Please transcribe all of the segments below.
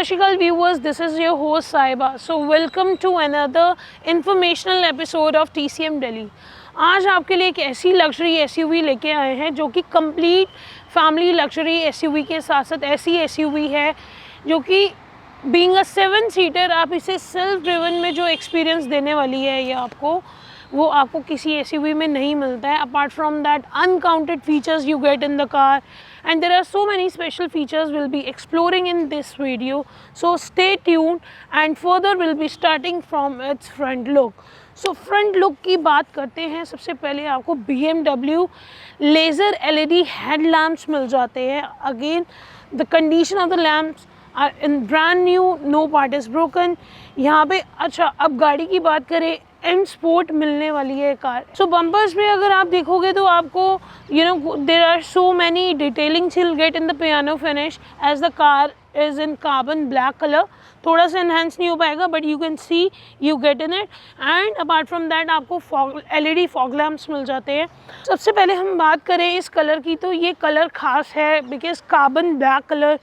Shri Akal viewers, this is your host Saiba. So welcome to another informational episode of TCM Delhi. आज आपके लिए एक ऐसी luxury SUV लेके आए हैं जो कि कंप्लीट फैमिली लग्जरी SUV के साथ साथ ऐसी SUV है जो कि बीइंग अ 7 सीटर आप इसे सेल्फ ड्रिवन में जो एक्सपीरियंस देने वाली है ये आपको वो आपको किसी SUV में नहीं मिलता है. Apart from that uncounted features you get in the car and there are so many special features we'll be exploring in this video, so stay tuned and further we'll be starting from its front look. So front look की बात करते हैं. सबसे पहले आपको BMW laser LED headlamps मिल जाते हैं. Again the condition of the lamps are in brand new, no part is broken. यहाँ पे अच्छा अब गाड़ी की बात करें M Sport मिलने वाली है कार. सो बम्पर्स में अगर आप देखोगे तो आपको there are so many detailings you'll get in the piano finish as the car is in carbon black color. थोड़ा सा enhance नहीं हो पाएगा but you can see you get in it. And apart from that आपको LED fog lamps मिल जाते हैं. सबसे पहले हम बात करें इस कलर की तो ये कलर खास है because carbon black color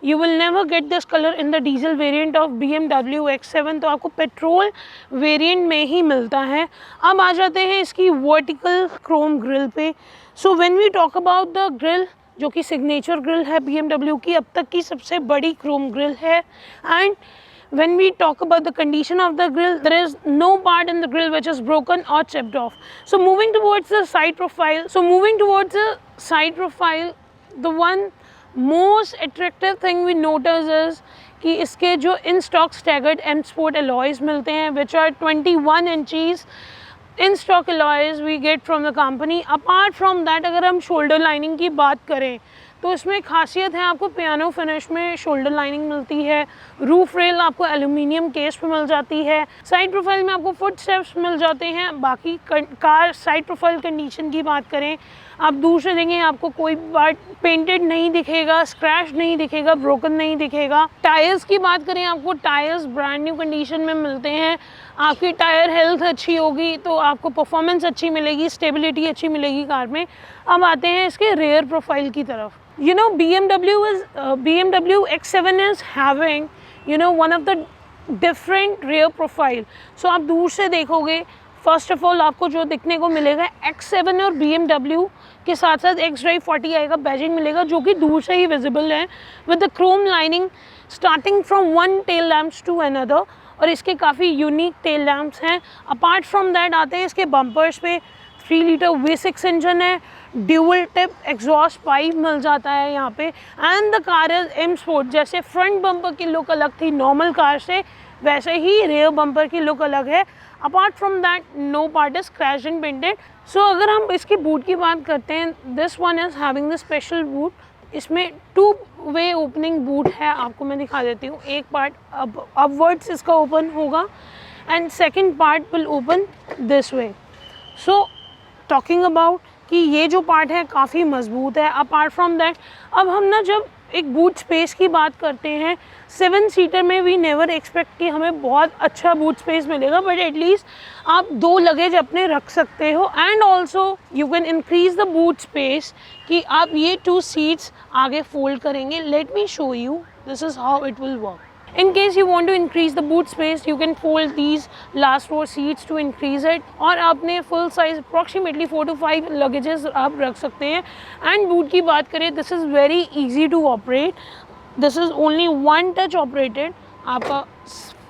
You will never get this color in the diesel variant of BMW X7. तो आपको पेट्रोल वेरिएंट में ही मिलता है. अब आ जाते हैं इसकी वर्टिकल क्रोम ग्रिल पे. So when we talk about the grille जो कि सिग्नेचर ग्रिल है BMW की अब तक की सबसे बड़ी क्रोम ग्रिल है. And when we talk about the condition of the grill, there is no part in the grill which is broken or chipped off. So moving towards the side profile, the one most attractive thing we notice is कि इसके जो in stock staggered M Sport alloys मिलते हैं which are 21 inches in stock alloys we get from the company. Apart from that अगर हम shoulder lining की बात करें तो इसमें खासियत है आपको पियानो फिनिश में शोल्डर लाइनिंग मिलती है. रूफ रेल आपको एल्यूमिनियम केस पे मिल जाती है. साइड प्रोफाइल में आपको फुट स्टेप्स मिल जाते हैं. बाकी कार साइड प्रोफाइल कंडीशन की बात करें आप दूर से देंगे आपको कोई पार्ट पेंटेड नहीं दिखेगा, स्क्रैच नहीं दिखेगा, ब्रोकन नहीं दिखेगा. टायर्स की बात करें आपको टायर्स ब्रांड न्यू कंडीशन में मिलते हैं. आपकी टायर हेल्थ अच्छी होगी तो आपको परफॉर्मेंस अच्छी मिलेगी, स्टेबिलिटी अच्छी मिलेगी कार में. अब आते हैं इसके रेयर प्रोफाइल की तरफ. BMW X7 is having one of the different rear profile. So आप दूर से देखोगे फर्स्ट ऑफ ऑल आपको जो दिखने को मिलेगा X7 और BMW के साथ साथ X-Drive 40 आएगा बैजिंग मिलेगा जो कि दूर से ही विजिबल है with the chrome lining starting from one tail lamps to another. और इसके काफ़ी यूनिक टेल लैम्प्स हैं. अपार्ट फ्रॉम दैट आते हैं इसके बम्पर्स पे 3 लीटर V6 इंजन है. ड्यूअल टिप एग्जॉस्ट पाइप मिल जाता है यहाँ पे. And the car is M Sport. जैसे फ्रंट बम्पर की लुक अलग थी नॉर्मल कार से वैसे ही रेयर बम्पर की लुक अलग है. Apart from that no part is crashed and painted. So अगर हम इसकी बूट की बात करते हैं this one is having the special boot. इसमें 2 वे ओपनिंग बूट है. आपको मैं दिखा देती हूँ. एक पार्ट अपवर्ड्स इसका ओपन होगा and second part will open this way. So talking about कि ये जो पार्ट है काफ़ी मजबूत है. अपार्ट फ्रॉम दैट अब हम ना जब एक बूट स्पेस की बात करते हैं 7 सीटर में वी नेवर एक्सपेक्ट कि हमें बहुत अच्छा बूट स्पेस मिलेगा बट एटलीस्ट आप 2 लगेज अपने रख सकते हो. And also you can increase the boot space कि आप ये 2 सीट्स आगे फोल्ड करेंगे. Let me show you this is how it will work. In case you want to increase the boot space, you can fold these last 4 seats to increase it. और आपने full size approximately 4 to 5 luggages आप रख सकते हैं. And boot की बात करें, this is very easy to operate. This is only one touch operated. आपका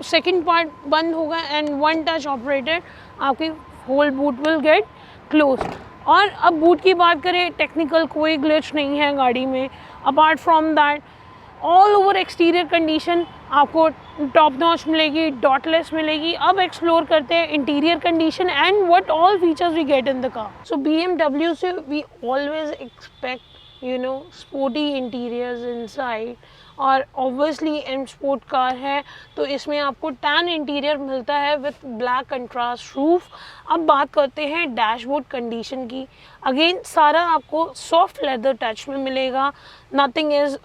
second part बंद होगा and one touch operated. आपकी whole boot will get closed. और अब boot की बात करें, technical कोई glitch नहीं है गाड़ी में. Apart from that, all over exterior condition आपको टॉप नॉच मिलेगी, डॉटलेस मिलेगी. अब एक्सप्लोर करते हैं interior condition and what all features we get in the car. So BMW से we always expect sporty interiors inside. और ऑब्वियसली M Sport कार है तो इसमें आपको टैन इंटीरियर मिलता है विथ ब्लैक कंट्रास्ट रूफ. अब बात करते हैं डैशबोर्ड कंडीशन की. अगेन सारा आपको सॉफ्ट लेदर टच में मिलेगा. Nothing is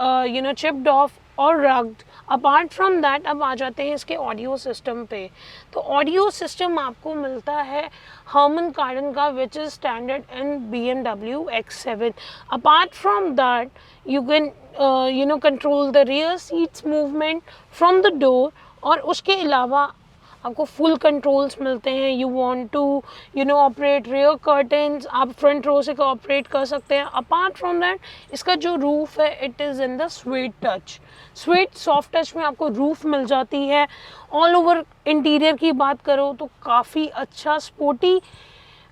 chipped of. और रग्ड। अपार्ट फ्रॉम दैट अब आ जाते हैं इसके ऑडियो सिस्टम पे। तो ऑडियो सिस्टम आपको मिलता है हर्मन कार्डन का, which is standard in BMW X7। Apart from that you can control the rear seats movement from the door, और उसके अलावा आपको फुल कंट्रोल्स मिलते हैं। You want to operate rear curtains, आप फ्रंट रो से operate कर सकते हैं। अपार्ट फ्रॉम दैट इसका जो रूफ है it is in the sweet touch, sweet soft touch में आपको रूफ मिल जाती है। ऑल ओवर इंटीरियर की बात करो तो काफ़ी अच्छा स्पोर्टी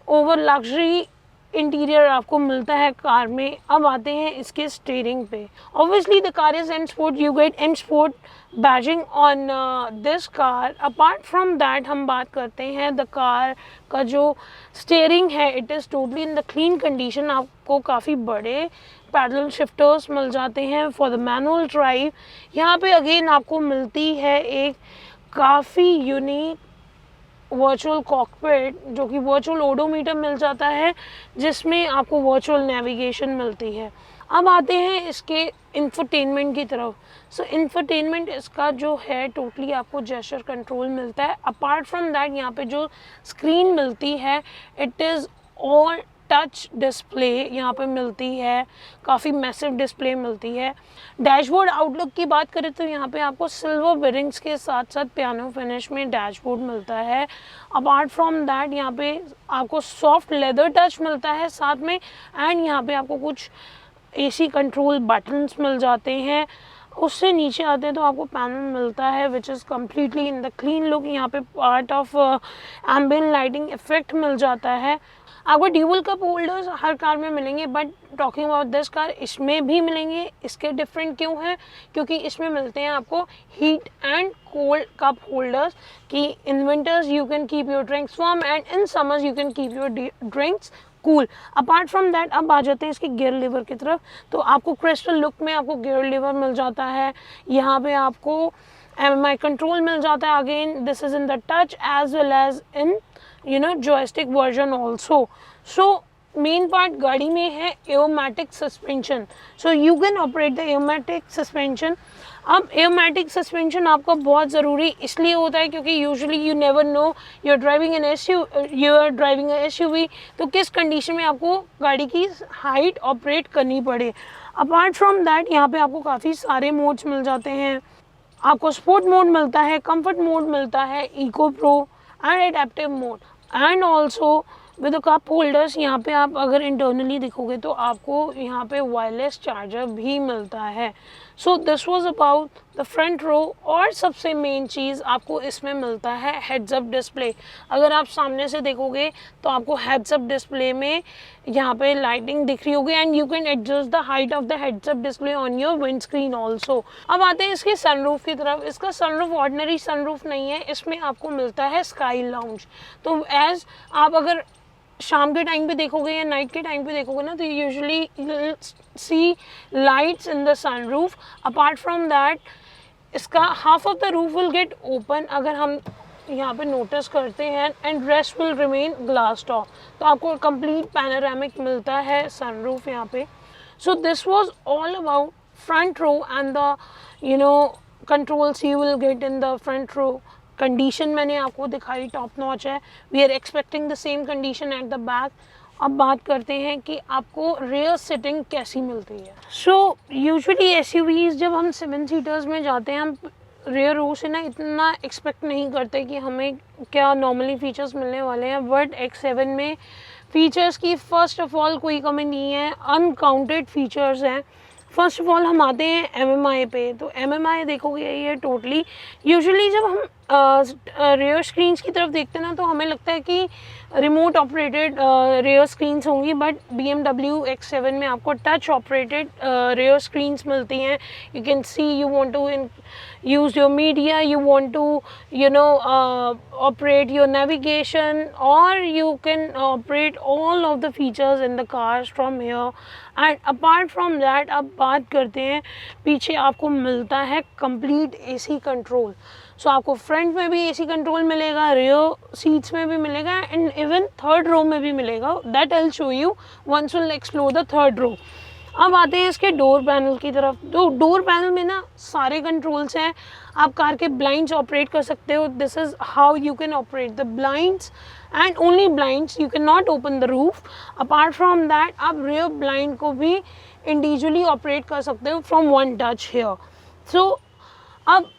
ओवर लग्जरी इंटीरियर आपको मिलता है कार में। अब आते हैं इसके स्टीयरिंग पे। Obviously the car is M sport, you get M sport badging on this car. Apart from that हम बात करते हैं द कार का जो स्टीयरिंग है it is totally in the clean condition. आपको काफ़ी बड़े पैडल शिफ्टर्स मिल जाते हैं फॉर द मैनुअल ड्राइव। यहाँ पे अगेन आपको मिलती है एक काफ़ी यूनिक वर्चुअल कॉकपिट, जो कि वर्चुअल ओडोमीटर मिल जाता है, जिसमें आपको वर्चुअल नेविगेशन मिलती है। अब आते हैं इसके इंफोटेनमेंट की तरफ। सो इंफोटेनमेंट इसका जो है टोटली आपको जेस्चर कंट्रोल मिलता है। अपार्ट फ्रॉम दैट यहाँ पे जो स्क्रीन मिलती है it is all touch display यहाँ पे मिलती है, काफ़ी मैसिव डिस्प्ले मिलती है। डैशबोर्ड आउटलुक की बात करें तो यहाँ पे आपको सिल्वर बेरिंग्स के साथ साथ पियानो फिनिश में डैशबोर्ड मिलता है। अपार्ट फ्रॉम दैट यहाँ पे आपको सॉफ्ट लेदर टच मिलता है साथ में, एंड यहाँ पे आपको कुछ AC कंट्रोल बटन्स मिल जाते हैं। उससे नीचे आते हैं तो आपको पैनल मिलता है which is completely in the clean look. यहाँ पे part of ambient lighting effect मिल जाता है। आपको ड्यूअल कप होल्डर्स हर कार में मिलेंगे, but talking about this car इसमें भी मिलेंगे। इसके डिफरेंट क्यों हैं? क्योंकि इसमें मिलते हैं आपको heat and cold cup holders कि in winters you can keep your drinks warm and in summers you can keep your drinks cool. Apart from that अब आ जाते हैं इसके गियर लीवर की तरफ। तो आपको क्रिस्टल लुक में आपको गियर लीवर मिल जाता है। यहाँ पे आपको MMI कंट्रोल मिल जाता है। Again this is in the touch as well as in joystick version also. So main part गाड़ी में है Airmatic suspension, so you can operate the Airmatic suspension. अब एयोमैटिक सस्पेंशन आपका बहुत ज़रूरी इसलिए होता है क्योंकि usually you never know you are driving an SUV, तो किस कंडीशन में आपको गाड़ी की हाइट ऑपरेट करनी पड़े। अपार्ट फ्रॉम दैट यहाँ पे आपको काफ़ी सारे मोड्स मिल जाते हैं। आपको स्पोर्ट मोड मिलता है, कंफर्ट मोड मिलता है, eco pro and adaptive mode, and also with the cup holders. यहाँ पे आप अगर इंटरनली देखोगे तो आपको यहाँ पे वायरलेस चार्जर भी मिलता है। So this was about the front row. और सबसे मेन चीज़ आपको इसमें मिलता है हेड्स अप डिस्प्ले। अगर आप सामने से देखोगे तो आपको हेड्स अप डिस्प्ले में यहाँ पे लाइटिंग दिख रही होगी, and you can adjust the height of the heads up display on your wind screen also. अब आते हैं इसके सनरूफ की तरफ। इसका सनरूफ ऑर्डिनरी सनरूफ नहीं है, इसमें आपको मिलता है स्काई लाउंज। तो एज आप अगर शाम के टाइम पे देखोगे या नाइट के टाइम पे देखोगे ना, तो usually see lights in the sunroof. Apart from that इसका half of the roof will get open अगर हम यहाँ पे नोटिस करते हैं, and rest will remain glass top. तो आपको कंप्लीट पैनोरामिक मिलता है सनरूफ यहाँ पे। So this was all about front row and the controls you will get in the front row. Condition मैंने आपको दिखाई टॉप नॉच है। We are expecting the same condition at the back. अब बात करते हैं कि आपको रेयर सिटिंग कैसी मिलती है। सो यूजुअली SUVs जब हम 7 सीटर्स में जाते हैं, हम रेयर रो से ना इतना एक्सपेक्ट नहीं करते कि हमें क्या नॉर्मली फ़ीचर्स मिलने वाले हैं, बट X7 में फ़ीचर्स की फर्स्ट ऑफ ऑल कोई कमी नहीं है, अनकाउंटेड फ़ीचर्स हैं। फर्स्ट ऑफ ऑल हम आते हैं MMI पे। तो MMI देखोगे ये टोटली यूजुअली जब हम रेयर स्क्रीन्स की तरफ देखते हैं ना, तो हमें लगता है कि रिमोट ऑपरेटेड रेयर स्क्रीन्स होंगी, बट BMW X7 में आपको टच ऑपरेटेड रेयर स्क्रीन्स मिलती हैं। You can see you want to use your media, you want to operate your navigation, or you can operate all of the features in the cars from here. And apart from that अब बात करते हैं, पीछे आपको मिलता है complete AC control. सो आपको front में भी AC कंट्रोल मिलेगा, रियर सीट्स में भी मिलेगा, एंड इवन थर्ड रो में भी मिलेगा। That I will show you once will explore the third row. अब आते हैं इसके डोर पैनल की तरफ। तो डोर पैनल में ना सारे कंट्रोल्स हैं। आप कार के ब्लाइंड्स ऑपरेट कर सकते हो। This is how you can operate the blinds and only blinds, you can not open the roof. Apart from that आप रियर ब्लाइंड को भी इंडिविजुअली ऑपरेट कर सकते हो फ्रॉम वन टच हेयर। सो अब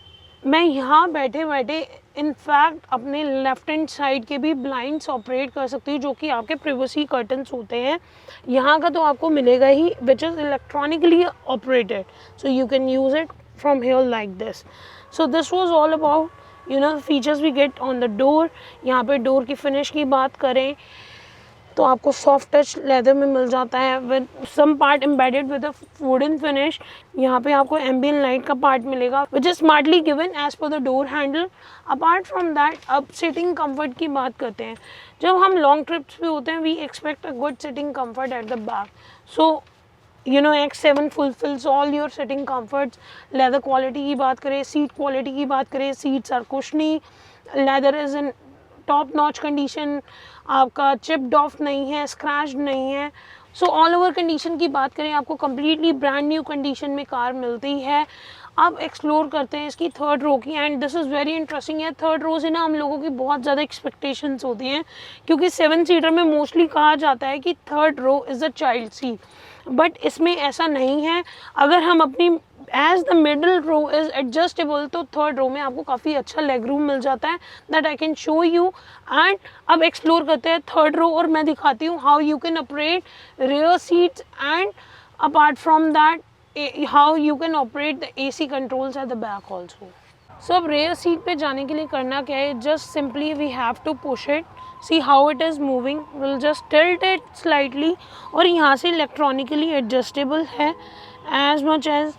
मैं यहाँ बैठे बैठे इनफैक्ट अपने लेफ्ट हैंड साइड के भी ब्लाइंड्स ऑपरेट कर सकती हूँ, जो कि आपके प्रिवेसी कर्टन्स होते हैं। यहाँ का तो आपको मिलेगा ही, which is electronically operated, so you can use it from here like this. So this was all about features we get on the door. यहाँ पे डोर की फिनिश की बात करें तो आपको सॉफ्ट टच लेदर में मिल जाता है with some part embedded with a wooden finish. यहाँ पे आपको एम्बियंट लाइट का पार्ट मिलेगा which is smartly given as per the door handle. Apart from that अब सिटिंग कंफर्ट की बात करते हैं। जब हम लॉन्ग ट्रिप्स पे होते हैं we expect a good sitting comfort at the back. So X7 fulfills all your sitting comforts। Leather quality की बात करें, सीट क्वालिटी की बात करें, seats are cushy, leather is in top notch condition, आपका चिप्ड ऑफ नहीं है, scratch नहीं है। सो ऑल ओवर कंडीशन की बात करें आपको कम्प्लीटली ब्रांड न्यू कंडीशन में कार मिलती है। अब एक्सप्लोर करते हैं इसकी थर्ड रो की, and this is very interesting है। थर्ड रो से ना हम लोगों की बहुत ज़्यादा एक्सपेक्टेशंस होती हैं, क्योंकि 7 सीटर में मोस्टली कहा जाता है कि third row is a child seat, but इसमें ऐसा नहीं है। अगर हम अपनी as the middle row is adjustable तो थर्ड रो में आपको काफ़ी अच्छा लेग रूम मिल जाता है, that I can show you. And अब एक्सप्लोर करते हैं थर्ड रो और मैं दिखाती हूँ how you can operate rear seats and apart from that how you can operate the AC controls at the back also। So अब rear seat पे जाने के लिए करना क्या है, just simply we have to push it, see how it is moving, we'll just tilt it slightly और यहाँ से electronically adjustable है as much as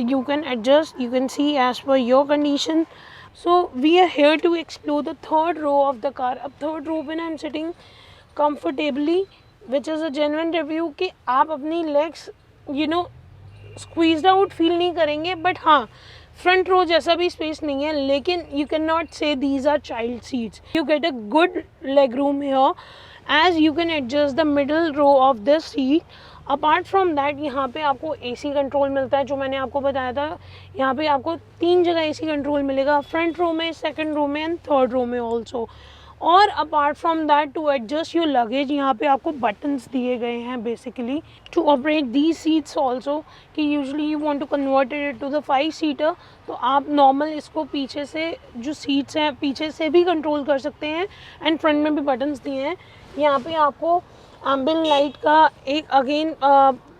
you can adjust, you can see as per your condition। So we are here to explore the third row of the car। अब third row पे ना I'm sitting comfortably which is a genuine review कि आप अपनी legs squeezed out feel नहीं करेंगे, but हाँ front row जैसा भी स्पेस नहीं है, लेकिन you can not say these are child seats. You get a good leg room here as you can adjust the middle row of this seat. Apart from that यहाँ पे आपको AC control मिलता है, जो मैंने आपको बताया था। यहाँ पे आपको 3 जगह AC कंट्रोल मिलेगा, फ्रंट रो में, सेकंड रो में एंड थर्ड रो में ऑल्सो। और apart from that to adjust your luggage यहाँ पे आपको बटन्स दिए गए हैं basically to operate the seats also, कि usually you want to convert it to the 5 seater, तो आप नॉर्मल इसको पीछे से जो सीट्स हैं पीछे से भी कंट्रोल कर सकते हैं एंड फ्रंट में भी बटन्स दिए हैं। यहाँ पे आपको एम्बियंट लाइट का एक अगेन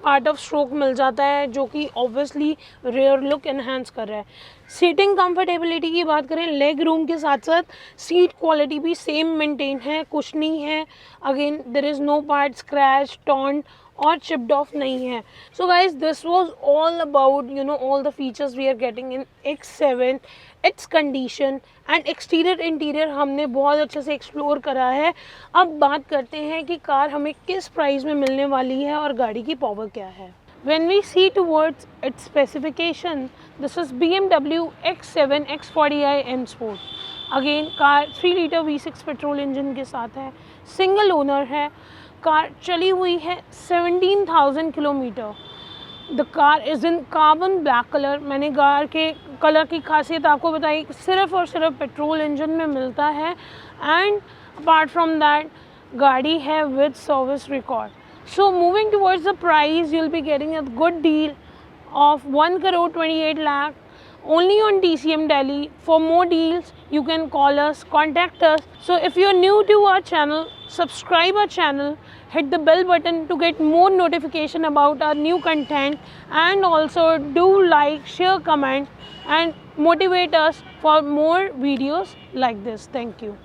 पार्ट ऑफ स्ट्रोक मिल जाता है, जो कि ऑब्वियसली रेयर लुक एनहांस कर रहा है। सीटिंग कंफर्टेबिलिटी की बात करें, लेग रूम के साथ साथ सीट क्वालिटी भी सेम मेंटेन है, कुछ नहीं है। Again there is no part scratch, टॉन्ट और चिप्ड ऑफ नहीं है। So guys this was all about all the features we are getting in X7, it's condition and exterior interior हमने बहुत अच्छे से एक्सप्लोर करा है। अब बात करते हैं कि कार हमें किस प्राइस में मिलने वाली है और गाड़ी की पावर क्या है। When we see towards its specification, this is BMW X7 X40i M Sport। Again car 3 litre V6 petrol engine के साथ है, सिंगल ओनर है, कार चली हुई है 17,000 kilometre. The car is in carbon black colour. मैंने कार के colour की खासियत आपको बताई, सिर्फ और सिर्फ पेट्रोल इंजन में मिलता है। एंड अपार्ट फ्रॉम दैट गाड़ी है with service record. So moving towards the price, you'll be getting a good deal of 1,28 lakh only on TCM Delhi. For more deals, you can call us, contact us. So if you're new to our channel, subscribe our channel, hit the bell button to get more notification about our new content, and also do like, share, comment and motivate us for more videos like this. Thank you.